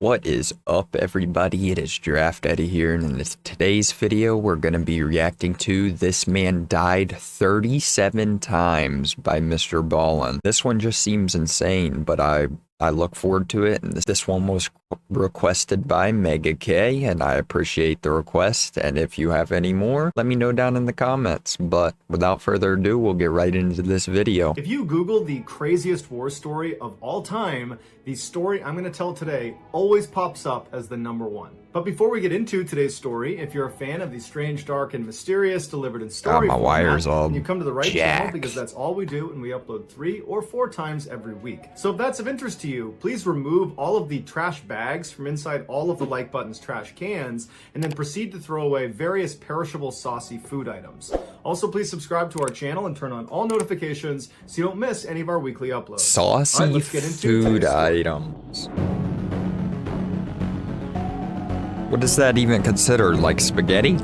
What is up, everybody? It is Giraffe here, and in today's video, we're going to be reacting to This Man Died 37 Times by Mrballen. This one just seems insane, but I look forward to it, and this one was requested by Mega K, and I appreciate the request, and if you have any more, let me know down in the comments. But without further ado, we'll get right into this video. If you Google the craziest war story of all time, the story I'm going to tell today always pops up as the #1. But before we get into today's story, if you're a fan of the strange, dark, and mysterious delivered in story my wires format, all then you come to the right jacked. channel, because that's all we do, and we upload 3 or 4 times every week. So if that's of interest to you, please remove all of the trash bags from inside all of the like button's trash cans, and then proceed to throw away various perishable saucy food items. Also, please subscribe to our channel and turn on all notifications so you don't miss any of our weekly uploads. Saucy let's get into food today's story. items. What does that even consider? Like spaghetti?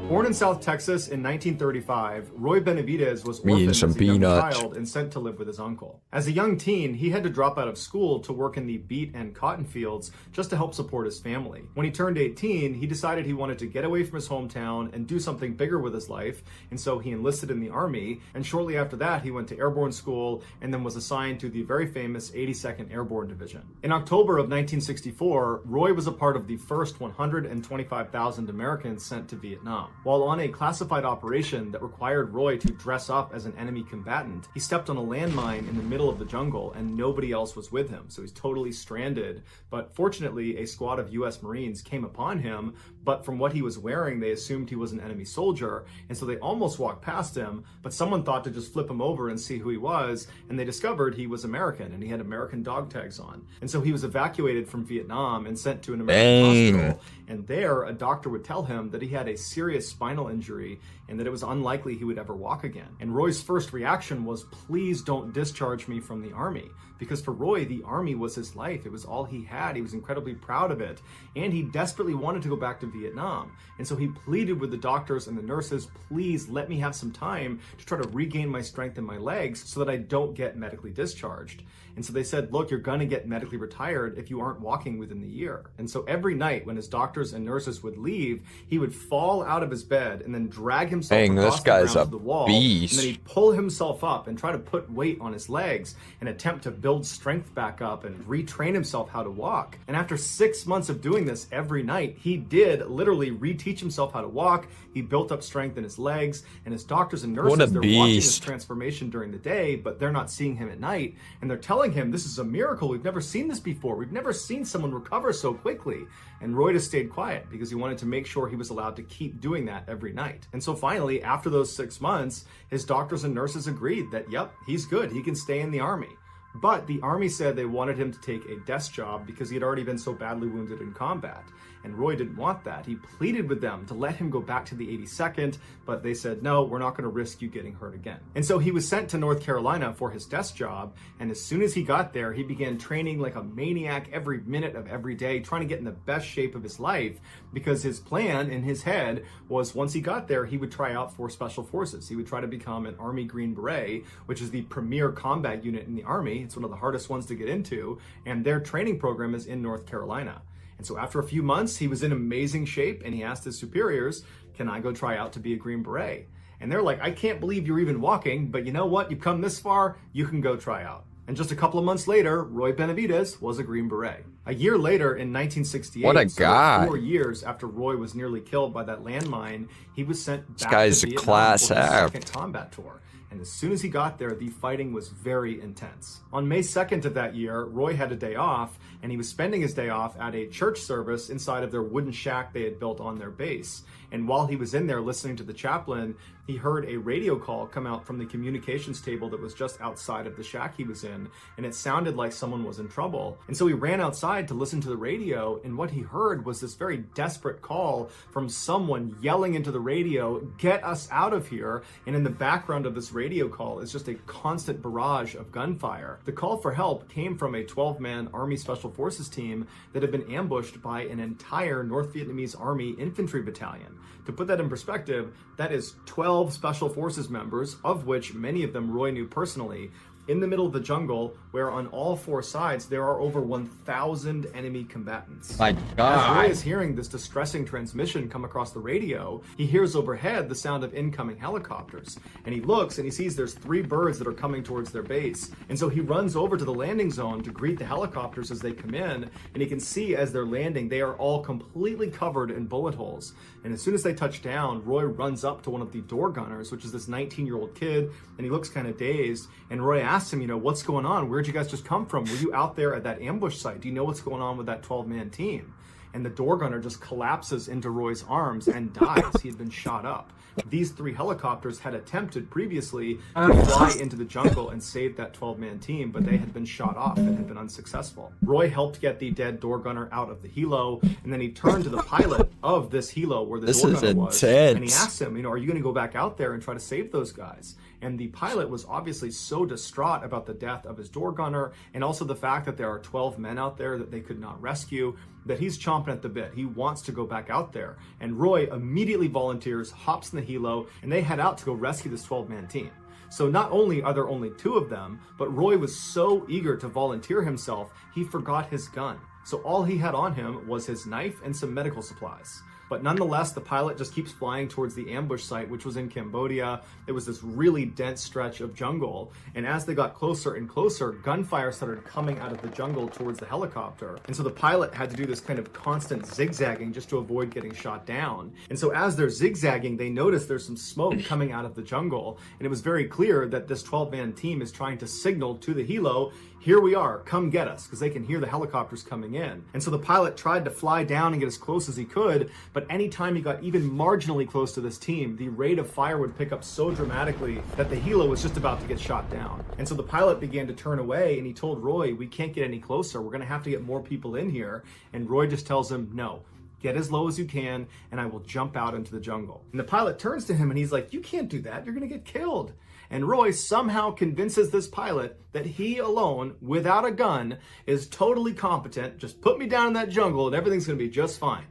Born in South Texas in 1935, Roy Benavidez was Me and orphaned some as a young peanuts. child and sent to live with his uncle. As a young teen, he had to drop out of school to work in the beet and cotton fields just to help support his family. When he turned 18, he decided he wanted to get away from his hometown and do something bigger with his life, and so he enlisted in the Army, and shortly after that, he went to airborne school and then was assigned to the very famous 82nd Airborne Division. In October of 1964, Roy was a part of the first 125,000 Americans sent to Vietnam. While on a classified operation that required Roy to dress up as an enemy combatant, he stepped on a landmine in the middle of the jungle and nobody else was with him, so he's totally stranded. But fortunately, a squad of US Marines came upon him, but from what he was wearing, they assumed he was an enemy soldier, and so they almost walked past him, but someone thought to just flip him over and see who he was, and they discovered he was American, and he had American dog tags on. And so he was evacuated from Vietnam and sent to an American hospital, and there, a doctor would tell him that he had a serious spinal injury and that it was unlikely he would ever walk again. And Roy's first reaction was, please don't discharge me from the Army. Because for Roy, the Army was his life. It was all he had. He was incredibly proud of it. And he desperately wanted to go back to Vietnam. And so he pleaded with the doctors and the nurses, please let me have some time to try to regain my strength in my legs so that I don't get medically discharged. And so they said, look, you're going to get medically retired if you aren't walking within the year. And so every night when his doctors and nurses would leave, he would fall out of his bed and then drag himself across the ground to the wall. Beast. And then he'd pull himself up and try to put weight on his legs and attempt to build strength back up and retrain himself how to walk. And after 6 months of doing this every night, he did literally reteach himself how to walk. He built up strength in his legs, and his doctors and nurses, they're watching his transformation during the day, but they're not seeing him at night. And they're telling him, this is a miracle. We've never seen this before. We've never seen someone recover so quickly. And Roy just stayed quiet because he wanted to make sure he was allowed to keep doing that every night. And so finally, after those 6 months, his doctors and nurses agreed that, yep, he's good. He can stay in the Army. But the Army said they wanted him to take a desk job because he had already been so badly wounded in combat. And Roy didn't want that. He pleaded with them to let him go back to the 82nd, but they said, no, we're not going to risk you getting hurt again. And so he was sent to North Carolina for his desk job, and as soon as he got there, he began training like a maniac every minute of every day, trying to get in the best shape of his life, because his plan in his head was once he got there, he would try out for Special Forces. He would try to become an Army Green Beret, which is the premier combat unit in the Army. It's one of the hardest ones to get into, and their training program is in North Carolina. And so after a few months, he was in amazing shape, and he asked his superiors, can I go try out to be a Green Beret? And they're like, I can't believe you're even walking, but you know what? You've come this far, you can go try out. And just a couple of months later, Roy Benavidez was a Green Beret. A year later, in 1968, what a guy. 4 years after Roy was nearly killed by that landmine, he was sent back this guy's to a Vietnam class for his act. second combat tour. And as soon as he got there, the fighting was very intense. On May 2nd of that year, Roy had a day off, and he was spending his day off at a church service inside of their wooden shack they had built on their base. And while he was in there listening to the chaplain, he heard a radio call come out from the communications table that was just outside of the shack he was in, and it sounded like someone was in trouble. And so he ran outside to listen to the radio, and what he heard was this very desperate call from someone yelling into the radio, get us out of here. And in the background of this radio call is just a constant barrage of gunfire. The call for help came from a 12-man Army Special Forces team that had been ambushed by an entire North Vietnamese Army infantry battalion. To put that in perspective, that is 12 12 Special Forces members, of which many of them Roy knew personally, in the middle of the jungle, where on all four sides there are over 1,000 enemy combatants. My As God. Roy is hearing this distressing transmission come across the radio, he hears overhead the sound of incoming helicopters. And he looks and he sees there's 3 birds that are coming towards their base. And so he runs over to the landing zone to greet the helicopters as they come in. And he can see as they're landing, they are all completely covered in bullet holes. And as soon as they touch down, Roy runs up to one of the door gunners, which is this 19-year-old kid, and he looks kind of dazed. And Roy asks him, what's going on? Where'd you guys just come from? Were you out there at that ambush site? Do you know what's going on with that 12-man team? And the door gunner just collapses into Roy's arms and dies. He had been shot up. These 3 helicopters had attempted previously to fly into the jungle and save that 12-man team, but they had been shot off and had been unsuccessful. Roy helped get the dead door gunner out of the helo, and then he turned to the pilot of this helo where the door gunner was, and he asked him, are you going to go back out there and try to save those guys? And the pilot was obviously so distraught about the death of his door gunner and also the fact that there are 12 men out there that they could not rescue, that he's chomping at the bit. He wants to go back out there. And Roy immediately volunteers, hops in the helo, and they head out to go rescue this 12-man team. So not only are there only 2 of them, but Roy was so eager to volunteer himself, he forgot his gun. So all he had on him was his knife and some medical supplies. But nonetheless, the pilot just keeps flying towards the ambush site, which was in Cambodia. It was this really dense stretch of jungle. And as they got closer and closer, gunfire started coming out of the jungle towards the helicopter. And so the pilot had to do this kind of constant zigzagging just to avoid getting shot down. And so as they're zigzagging, they notice there's some smoke coming out of the jungle. And it was very clear that this 12-man team is trying to signal to the helo, here we are, come get us, because they can hear the helicopters coming in. And so the pilot tried to fly down and get as close as he could, but anytime he got even marginally close to this team, the rate of fire would pick up so dramatically that the helo was just about to get shot down. And so the pilot began to turn away, and he told Roy, we can't get any closer, we're going to have to get more people in here. And Roy just tells him, no. Get as low as you can, and I will jump out into the jungle. And the pilot turns to him and he's like, you can't do that, you're gonna get killed. And Roy somehow convinces this pilot that he alone, without a gun, is totally competent. Just put me down in that jungle and everything's gonna be just fine.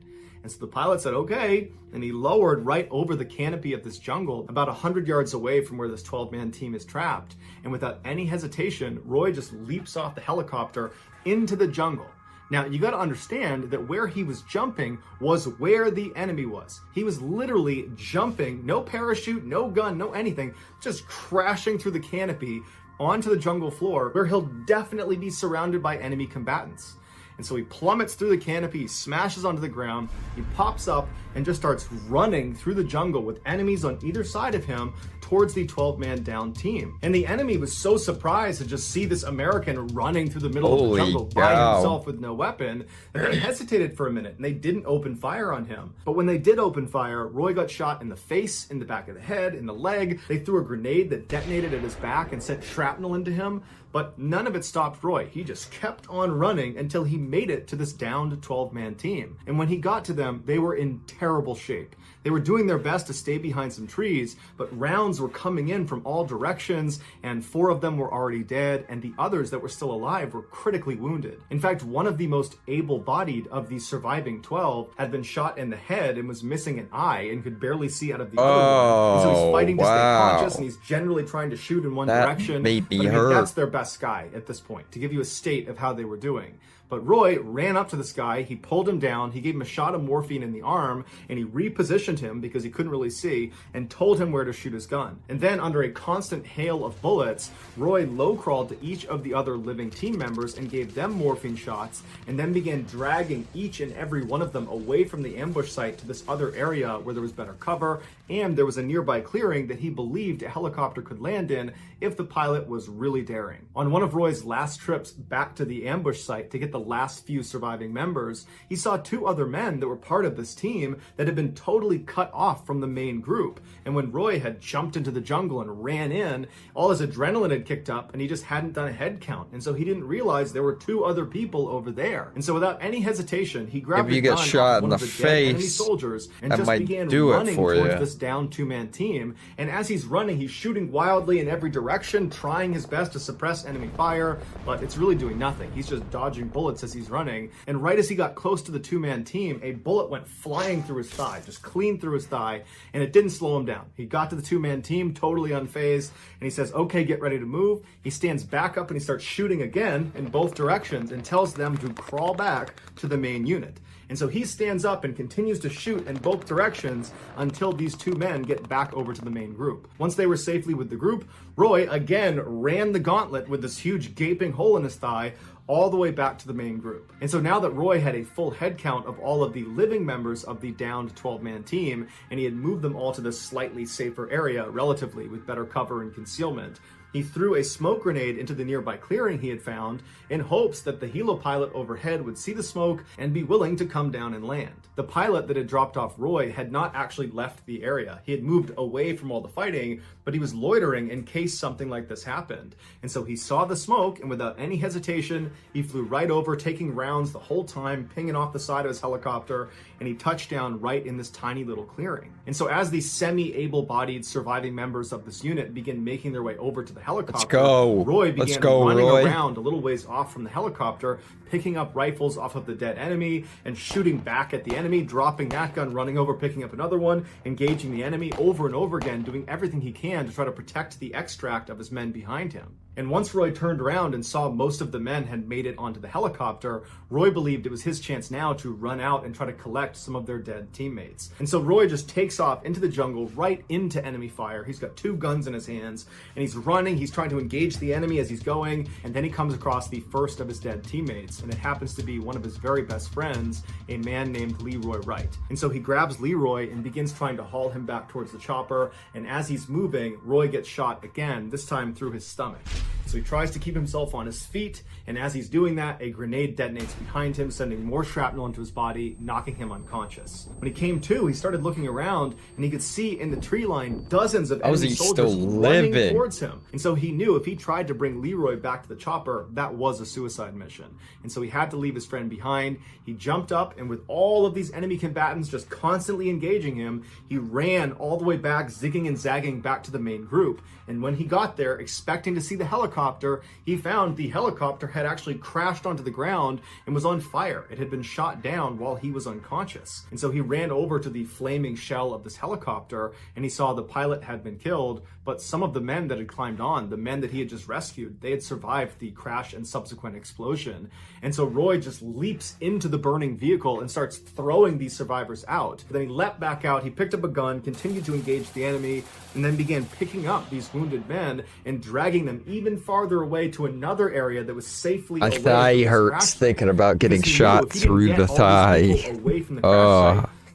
And so the pilot said, okay, and he lowered right over the canopy of this jungle, about 100 yards away from where this 12-man team is trapped. And without any hesitation, Roy just leaps off the helicopter into the jungle. Now, you got to understand that where he was jumping was where the enemy was. He was literally jumping, no parachute, no gun, no anything, just crashing through the canopy onto the jungle floor where he'll definitely be surrounded by enemy combatants. And so he plummets through the canopy, he smashes onto the ground, he pops up and just starts running through the jungle with enemies on either side of him towards the 12-man down team. And the enemy was so surprised to just see this American running through the middle of the jungle by himself with no weapon that they hesitated for a minute and they didn't open fire on him. But when they did open fire, Roy got shot in the face, in the back of the head, in the leg. They threw a grenade that detonated at his back and sent shrapnel into him. But none of it stopped Roy. He just kept on running until he made it to this downed 12-man team. And when he got to them, they were in terrible shape. They were doing their best to stay behind some trees, but rounds were coming in from all directions, and 4 of them were already dead, and the others that were still alive were critically wounded. In fact, one of the most able-bodied of the surviving 12 had been shot in the head and was missing an eye and could barely see out of the other one. And so he's fighting to stay conscious, and he's generally trying to shoot in one direction. Made me but hurt. that's their best guy at this point, to give you a state of how they were doing. But Roy ran up to this guy, he pulled him down, he gave him a shot of morphine in the arm, and he repositioned him because he couldn't really see, and told him where to shoot his gun. And then under a constant hail of bullets, Roy low-crawled to each of the other living team members and gave them morphine shots, and then began dragging each and every one of them away from the ambush site to this other area where there was better cover, and there was a nearby clearing that he believed a helicopter could land in if the pilot was really daring. On one of Roy's last trips back to the ambush site to get the last few surviving members, he saw 2 other men that were part of this team that had been totally cut off from the main group. And when Roy had jumped into the jungle and ran in, all his adrenaline had kicked up and he just hadn't done a head count. And so he didn't realize there were 2 other people over there. And so without any hesitation, he grabbed a gun off one of the dead enemy soldiers and just began running towards this down 2-man team. And as he's running, he's shooting wildly in every direction, trying his best to suppress enemy fire, but it's really doing nothing. He's just dodging bullets bullets as he's running. And right as he got close to the two-man team, a bullet went flying through his thigh, just clean through his thigh, and it didn't slow him down. He got to the two-man team totally unfazed, and he says, okay, get ready to move. He stands back up and he starts shooting again in both directions and tells them to crawl back to the main unit. And so he stands up and continues to shoot in both directions until these two men get back over to the main group. Once they were safely with the group, Roy again ran the gauntlet with this huge gaping hole in his thigh all the way back to the main group. And so now that Roy had a full head count of all of the living members of the downed 12-man team, and he had moved them all to this slightly safer area relatively with better cover and concealment, he threw a smoke grenade into the nearby clearing he had found in hopes that the helo pilot overhead would see the smoke and be willing to come down and land. The pilot that had dropped off Roy had not actually left the area. He had moved away from all the fighting, but he was loitering in case something like this happened. And so he saw the smoke, and without any hesitation, he flew right over, taking rounds the whole time, pinging off the side of his helicopter, and he touched down right in this tiny little clearing. And so as the semi-able-bodied surviving members of this unit begin making their way over to the helicopter, Roy began running around a little ways off from the helicopter, picking up rifles off of the dead enemy and shooting back at the enemy, dropping that gun, running over, picking up another one, engaging the enemy over and over again, doing everything he can to try to protect the extract of his men behind him. And once Roy turned around and saw most of the men had made it onto the helicopter, Roy believed it was his chance now to run out and try to collect some of their dead teammates. And so Roy just takes off into the jungle, right into enemy fire. He's got two guns in his hands, and he's running. He's trying to engage the enemy as he's going, and then he comes across the first of his dead teammates, and it happens to be one of his very best friends, a man named Leroy Wright. And so he grabs Leroy and begins trying to haul him back towards the chopper, and as he's moving, Roy gets shot again, this time through his stomach. So he tries to keep himself on his feet, and as he's doing that, a grenade detonates behind him, sending more shrapnel into his body, knocking him unconscious. When he came to, he started looking around, and he could see in the tree line dozens of enemy soldiers running towards him. And so he knew if he tried to bring Leroy back to the chopper, that was a suicide mission. And so he had to leave his friend behind. He jumped up, and with all of these enemy combatants just constantly engaging him, he ran all the way back, zigging and zagging back to the main group. And when he got there, expecting to see the helicopter, he found the helicopter had actually crashed onto the ground and was on fire. It had been shot down while he was unconscious. And so he ran over to the flaming shell of this helicopter, and he saw the pilot had been killed, but some of the men that had climbed on, the men that he had just rescued, they had survived the crash and subsequent explosion. And so Roy just leaps into the burning vehicle and starts throwing these survivors out. Then he leapt back out, he picked up a gun, continued to engage the enemy, and then began picking up these wounded men and dragging them even farther away to another area that was safely away. My thigh hurts thinking about getting shot through the thigh.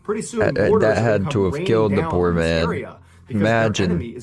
Pretty soon, that had to have killed the poor man. Imagine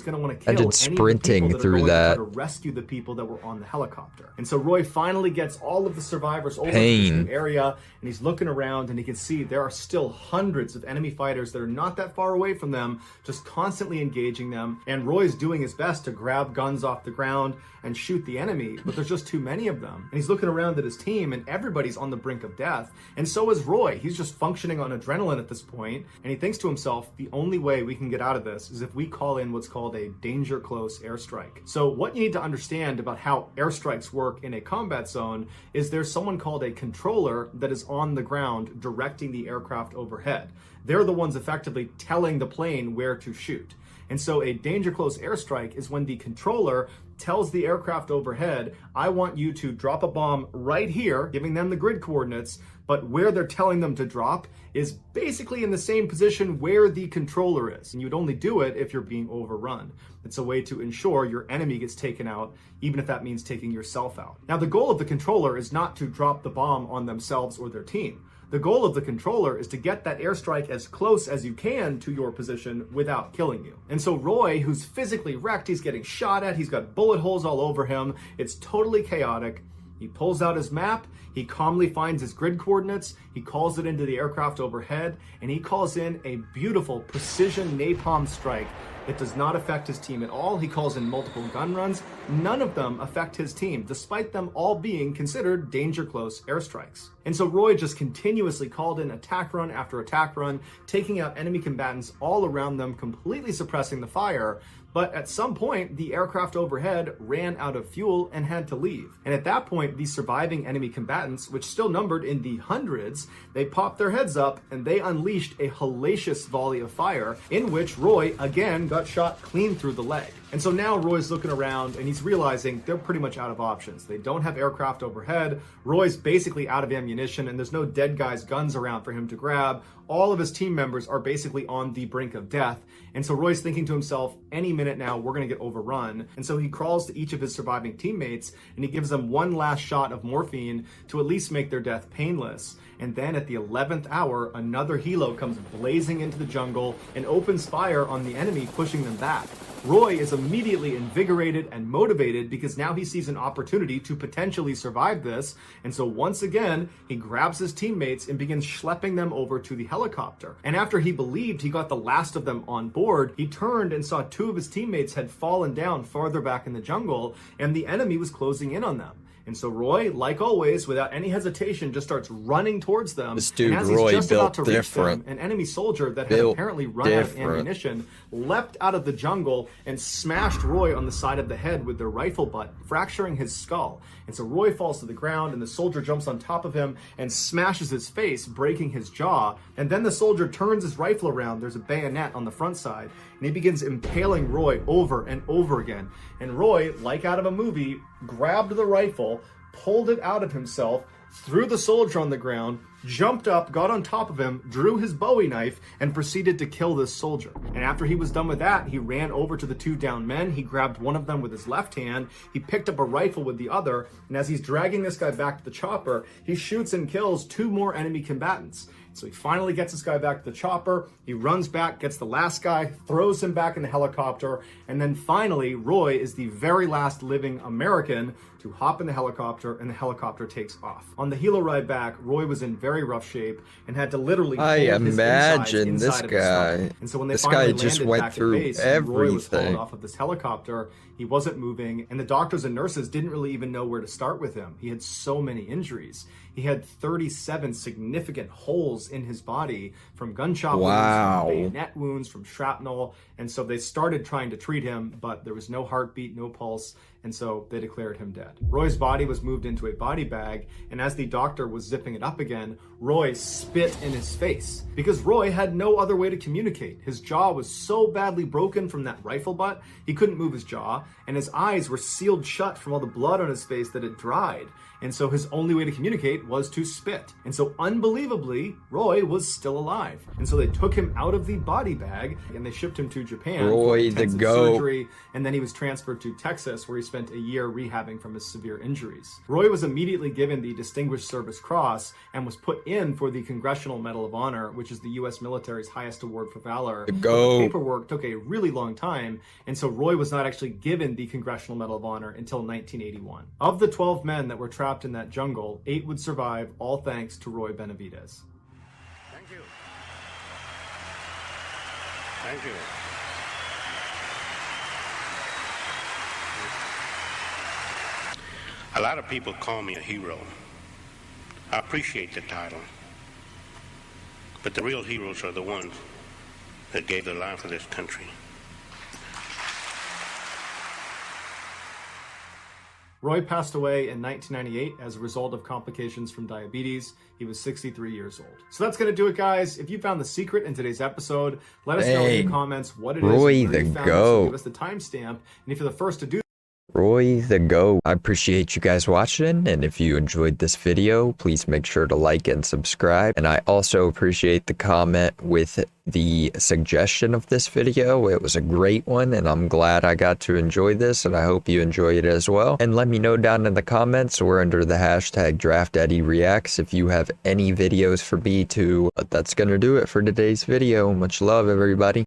sprinting through that. To rescue the people that were on the helicopter. And so Roy finally gets all of the survivors over to this new area, and he's looking around, and he can see there are still hundreds of enemy fighters that are not that far away from them, just constantly engaging them. And Roy's doing his best to grab guns off the ground and shoot the enemy, but there's just too many of them. And he's looking around at his team, and everybody's on the brink of death. And so is Roy. He's just functioning on adrenaline at this point, and he thinks to himself, the only way we can get out of this is if we call in what's called a danger close airstrike. So what you need to understand about how airstrikes work in a combat zone is there's someone called a controller that is on the ground directing the aircraft overhead. They're the ones effectively telling the plane where to shoot. And so a danger close airstrike is when the controller tells the aircraft overhead, I want you to drop a bomb right here, giving them the grid coordinates, but where they're telling them to drop is basically in the same position where the controller is. And you'd only do it if you're being overrun. It's a way to ensure your enemy gets taken out, even if that means taking yourself out. Now, the goal of the controller is not to drop the bomb on themselves or their team. The goal of the controller is to get that airstrike as close as you can to your position without killing you. And so Roy, who's physically wrecked, he's getting shot at, he's got bullet holes all over him, it's totally chaotic. He pulls out his map, he calmly finds his grid coordinates, he calls it into the aircraft overhead, and he calls in a beautiful precision napalm strike It does not affect his team at all. He calls in multiple gun runs. None of them affect his team, despite them all being considered danger close airstrikes. And so Roy just continuously called in attack run after attack run, taking out enemy combatants all around them, completely suppressing the fire. But at some point, the aircraft overhead ran out of fuel and had to leave. And at that point, the surviving enemy combatants, which still numbered in the hundreds, they popped their heads up and they unleashed a hellacious volley of fire in which Roy again got shot clean through the leg. And so now Roy's looking around and he's realizing they're pretty much out of options. They don't have aircraft overhead. Roy's basically out of ammunition and there's no dead guys' guns around for him to grab. All of his team members are basically on the brink of death. And so Roy's thinking to himself, any minute now, we're going to get overrun. And so he crawls to each of his surviving teammates and he gives them one last shot of morphine to at least make their death painless. And then at the 11th hour, another helo comes blazing into the jungle and opens fire on the enemy, pushing them back. Roy is immediately invigorated and motivated because now he sees an opportunity to potentially survive this. And so once again, he grabs his teammates and begins schlepping them over to the helicopter. And after he believed he got the last of them on board, he turned and saw two of his teammates had fallen down farther back in the jungle and the enemy was closing in on them. And so Roy, like always, without any hesitation, just starts running towards them. This dude, and as he's Roy, just about built to reach different. them, an enemy soldier that had apparently run out of ammunition leapt out of the jungle and smashed Roy on the side of the head with their rifle butt, fracturing his skull. And so Roy falls to the ground and the soldier jumps on top of him and smashes his face, breaking his jaw. And then the soldier turns his rifle around. There's a bayonet on the front side and he begins impaling Roy over and over again. And Roy, like out of a movie, grabbed the rifle, pulled it out of himself, threw the soldier on the ground, jumped up, got on top of him, drew his Bowie knife, and proceeded to kill this soldier. And after he was done with that, he ran over to the two downed men. He grabbed one of them with his left hand. He picked up a rifle with the other. And as he's dragging this guy back to the chopper, he shoots and kills two more enemy combatants. So he finally gets this guy back to the chopper. He runs back, gets the last guy, throws him back in the helicopter. And then finally, Roy is the very last living American to hop in the helicopter, and the helicopter takes off. On the helo ride back, Roy was in very rough shape and had to literally I imagine this guy. And so when they this finally guy just landed went back through at base, and Roy was hauled everything. off of this helicopter, he wasn't moving, and the doctors and nurses didn't really even know where to start with him. He had so many injuries. He had 37 significant holes in his body from gunshot wounds, from bayonet wounds, from shrapnel. And so they started trying to treat him, but there was no heartbeat, no pulse. And so they declared him dead. Roy's body was moved into a body bag. And as the doctor was zipping it up again, Roy spit in his face because Roy had no other way to communicate. His jaw was so badly broken from that rifle butt, he couldn't move his jaw. And his eyes were sealed shut from all the blood on his face that had dried. And so his only way to communicate was to spit. And so unbelievably, Roy was still alive. And so they took him out of the body bag and they shipped him to Japan for intensive surgery. And then he was transferred to Texas, where he spent a year rehabbing from his severe injuries. Roy was immediately given the Distinguished Service Cross and was put in for the Congressional Medal of Honor, which is the U.S. military's highest award for valor. But the paperwork took a really long time. And so Roy was not actually given the Congressional Medal of Honor until 1981. Of the 12 men that were trapped in that jungle, 8 would survive, all thanks to Roy Benavidez. Thank you. Thank you. A lot of people call me a hero. I appreciate the title. But the real heroes are the ones that gave their life for this country. Roy passed away in 1998 as a result of complications from diabetes. He was 63 years old. So that's going to do it, guys. If you found the secret in today's episode, let us know in the comments what it is. Roy the GOAT. Give us the timestamp. And if you're the first to do Roy the GOAT. I appreciate you guys watching, and if you enjoyed this video, please make sure to like and subscribe. And I also appreciate the comment with the suggestion of this video. It was a great one, and I'm glad I got to enjoy this, and I hope you enjoy it as well. And let me know down in the comments or under the hashtag DraftEddieReacts if you have any videos for me to. But that's gonna do it for today's video. Much love, everybody.